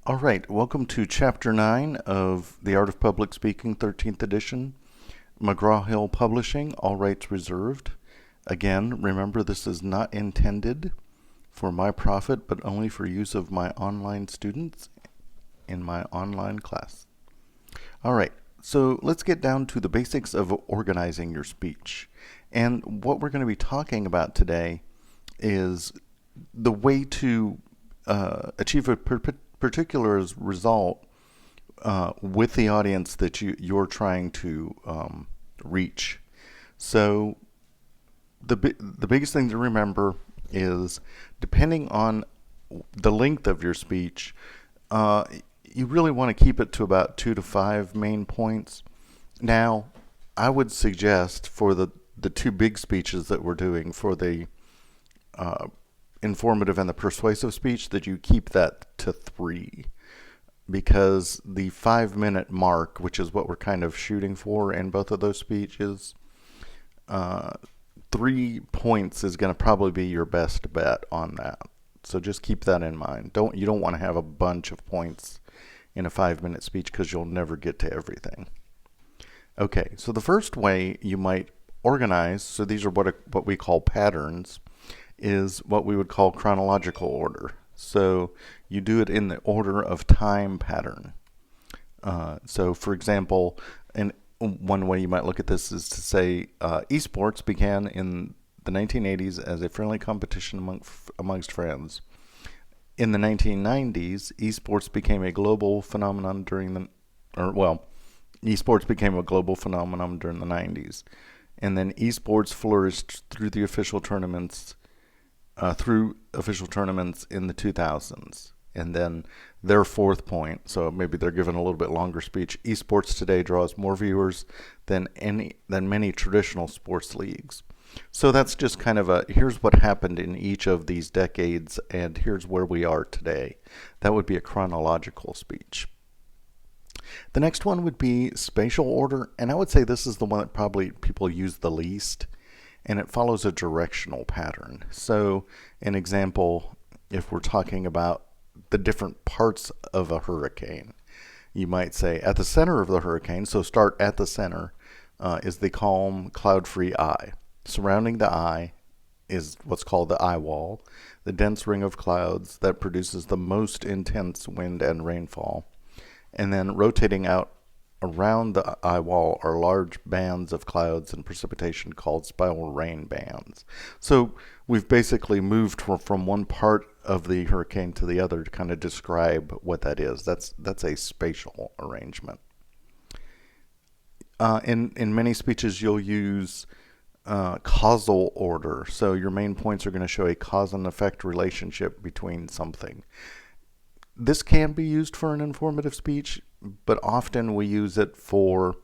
All right, welcome to Chapter 9 of The Art of Public Speaking, 13th edition, McGraw-Hill Publishing, all rights reserved. Again, remember this is not intended for my profit, but only for use of my online students in my online class. All right, so let's get down to the basics of organizing your speech. And what we're going to be talking about today is the way to achieve a particular result with the audience that you're trying to reach. So the biggest thing to remember is, depending on the length of your speech, you really want to keep it to about 2 to 5 main points. Now, I would suggest for the two big speeches that we're doing, for the informative and the persuasive speech, that you keep that to 3, because the 5-minute mark, which is what we're kind of shooting for in both of those speeches, 3 points is going to probably be your best bet on that. So just keep that in mind. You don't want to have a bunch of points in a 5-minute speech, because you'll never get to everything. Okay, so the first way you might organize, so these are what we call patterns, is what we would call chronological order. So you do it in the order of time pattern. So for example, one way you might look at this is to say esports began in the 1980s as a friendly competition amongst friends. In the 1990s, esports became a global phenomenon esports became a global phenomenon during the 90s. And then esports flourished through official tournaments in the 2000s. And then their fourth point, so maybe they're given a little bit longer speech: esports today draws more viewers than many traditional sports leagues. So that's just kind of here's what happened in each of these decades, and here's where we are today. That would be a chronological speech. The next one would be spatial order, and I would say this is the one that probably people use the least, and it follows a directional pattern. So an example, if we're talking about the different parts of a hurricane, you might say at the center of the hurricane, so start at the center, is the calm, cloud-free eye. Surrounding the eye is what's called the eye wall, the dense ring of clouds that produces the most intense wind and rainfall. And then rotating out around the eye wall are large bands of clouds and precipitation called spiral rain bands. So we've basically moved from one part of the hurricane to the other to kind of describe what that is. That's a spatial arrangement. In many speeches, you'll use causal order. So your main points are going to show a cause and effect relationship between something. This can be used for an informative speech, but often we use it for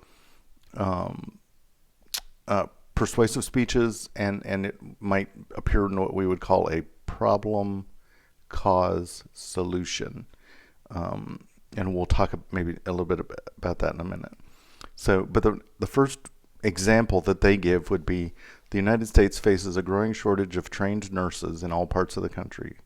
persuasive speeches, and it might appear in what we would call a problem, cause, solution. And we'll talk maybe a little bit about that in a minute. So, but the first example that they give would be: the United States faces a growing shortage of trained nurses in all parts of the country.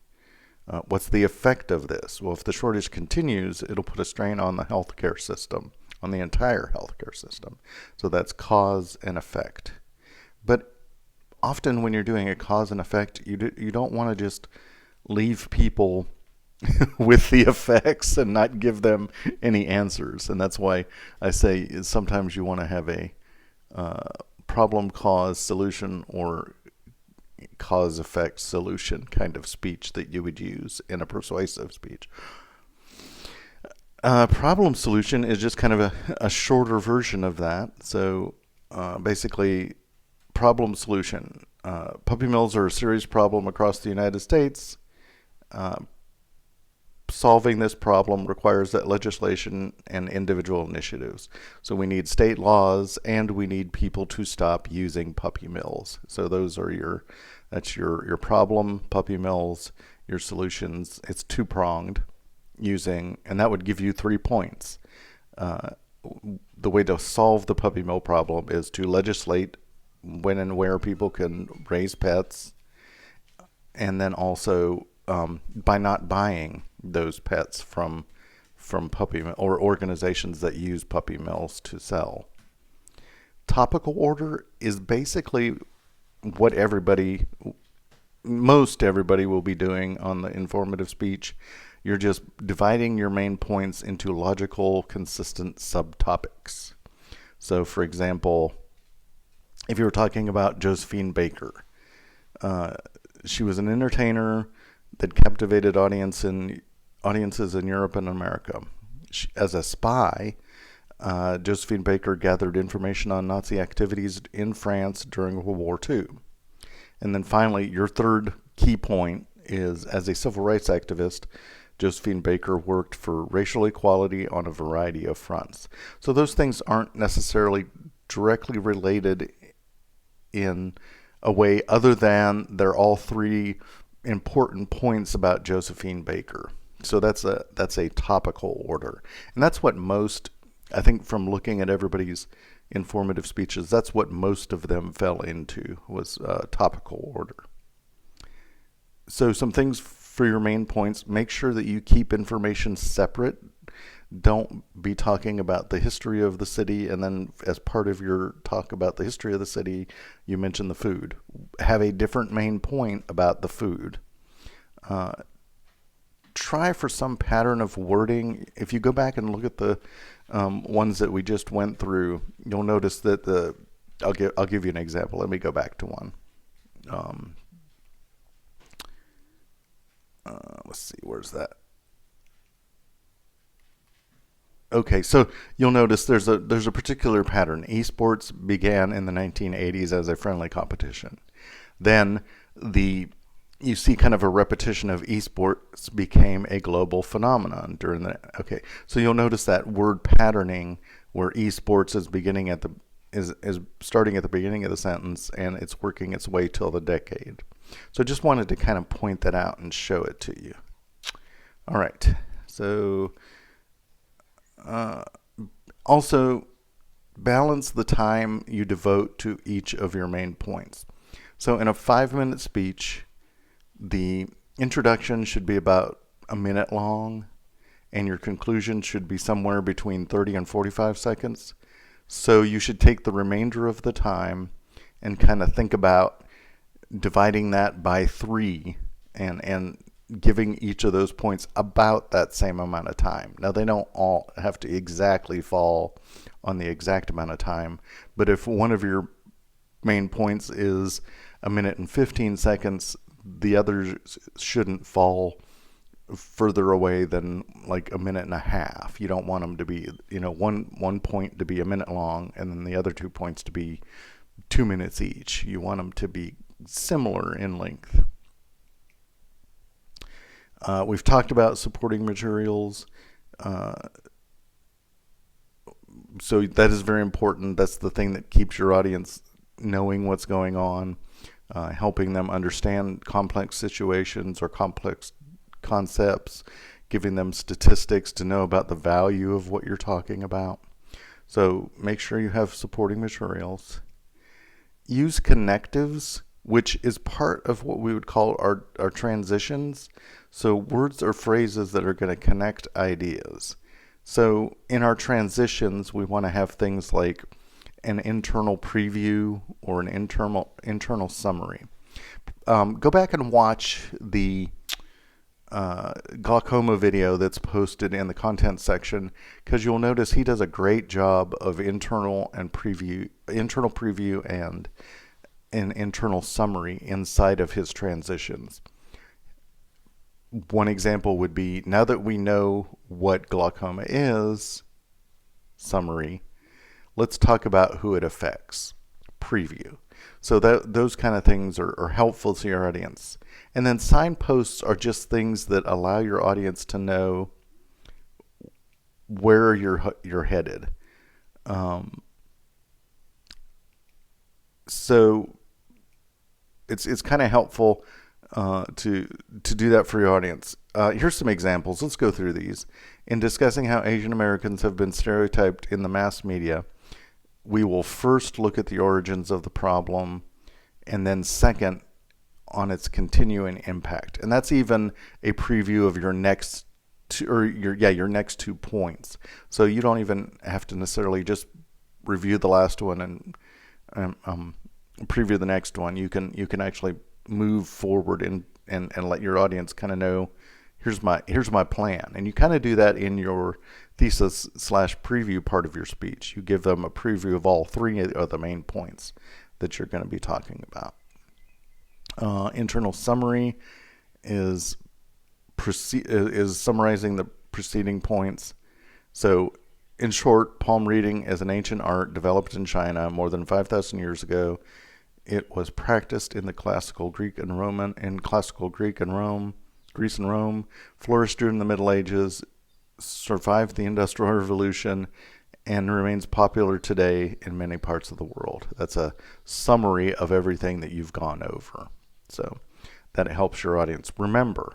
What's the effect of this? Well, if the shortage continues, it'll put a strain on the healthcare system, on the entire healthcare system. So that's cause and effect. But often when you're doing a cause and effect, you don't want to just leave people with the effects and not give them any answers. And that's why I say sometimes you want to have a problem, cause, solution, or cause effect solution kind of speech that you would use in a persuasive speech. Problem solution is just kind of a shorter version of that. So basically, problem solution: puppy mills are a serious problem across the United States. Solving this problem requires that legislation and individual initiatives. So we need state laws, and we need people to stop using puppy mills. So those are that's your problem, puppy mills, your solutions. It's two-pronged, and that would give you 3 points. The way to solve the puppy mill problem is to legislate when and where people can raise pets, and then also by not buying those pets from from puppy mill or organizations that use puppy mills to sell. Topical order is basically what most everybody will be doing on the informative speech. You're just dividing your main points into logical, consistent subtopics. So, for example, if you were talking about Josephine Baker, she was an entertainer that captivated audiences in Europe and America. As a spy, Josephine Baker gathered information on Nazi activities in France during World War II. And then finally, your third key point is, as a civil rights activist, Josephine Baker worked for racial equality on a variety of fronts. So those things aren't necessarily directly related in a way other than they're all three important points about Josephine Baker. So that's a topical order. And that's what most, I think, from looking at everybody's informative speeches, that's what most of them fell into, was topical order. So some things for your main points: make sure that you keep information separate. Don't be talking about the history of the city and then as part of your talk about the history of the city, you mention the food. Have a different main point about the food. Try for some pattern of wording. If you go back and look at the ones that we just went through, you'll notice that I'll give you an example. Let me go back to one. Let's see, where's that? Okay, so you'll notice there's a particular pattern. Esports began in the 1980s as a friendly competition. Then you see kind of a repetition of esports became a global phenomenon during the, okay. So you'll notice that word patterning where esports is starting at the beginning of the sentence and it's working its way till the decade. So I just wanted to kind of point that out and show it to you. All right. So also balance the time you devote to each of your main points. So in a 5-minute speech, the introduction should be about a minute long, and your conclusion should be somewhere between 30 and 45 seconds. So you should take the remainder of the time and kind of think about dividing that by 3 and giving each of those points about that same amount of time. Now, they don't all have to exactly fall on the exact amount of time, but if one of your main points is a minute and 15 seconds, the others shouldn't fall further away than like a minute and a half. You don't want them to be, one point to be a minute long and then the other 2 points to be 2 minutes each. You want them to be similar in length. We've talked about supporting materials. So that is very important. That's the thing that keeps your audience knowing what's going on, helping them understand complex situations or complex concepts, giving them statistics to know about the value of what you're talking about. So make sure you have supporting materials. Use connectives, which is part of what we would call our transitions. So words or phrases that are going to connect ideas. So in our transitions, we want to have things like an internal preview or an internal summary. Go back and watch the glaucoma video that's posted in the content section, because you'll notice he does a great job of internal preview and an internal summary inside of his transitions. One example would be, now that we know what glaucoma is, summary, let's talk about who it affects, preview. So those kind of things are helpful to your audience. And then signposts are just things that allow your audience to know where you're headed. So it's kind of helpful to do that for your audience. Here's some examples. Let's go through these. In discussing how Asian Americans have been stereotyped in the mass media, we will first look at the origins of the problem, and then second, on its continuing impact. And that's even a preview of your next your next 2 points. So you don't even have to necessarily just review the last one and preview the next one. You can actually move forward and let your audience kind of know, here's my plan. And you kind of do that in your thesis/preview part of your speech. You give them a preview of all 3 of the main points that you're going to be talking about. Internal summary is summarizing the preceding points. So, in short, palm reading is an ancient art developed in China more than 5,000 years ago. It was practiced in the classical Greece and Rome, flourished during the Middle Ages, survived the Industrial Revolution, and remains popular today in many parts of the world. That's a summary of everything that you've gone over. So that helps your audience remember.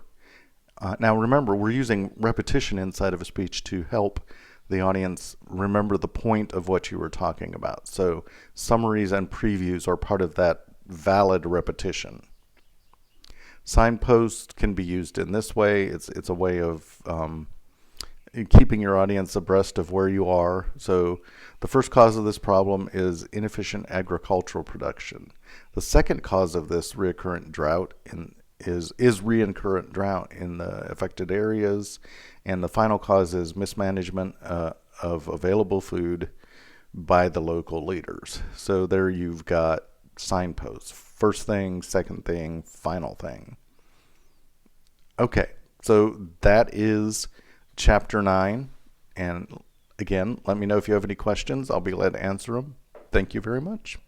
Now remember, we're using repetition inside of a speech to help the audience remember the point of what you were talking about. So summaries and previews are part of that valid repetition. Signposts can be used in this way. It's a way of keeping your audience abreast of where you are. So the first cause of this problem is inefficient agricultural production. The second cause of this recurrent drought is recurrent drought in the affected areas, and the final cause is mismanagement of available food by the local leaders. So there you've got signposts: first thing, second thing, final thing. Okay, so that is Chapter 9, and again, let me know if you have any questions. I'll be glad to answer them. Thank you very much.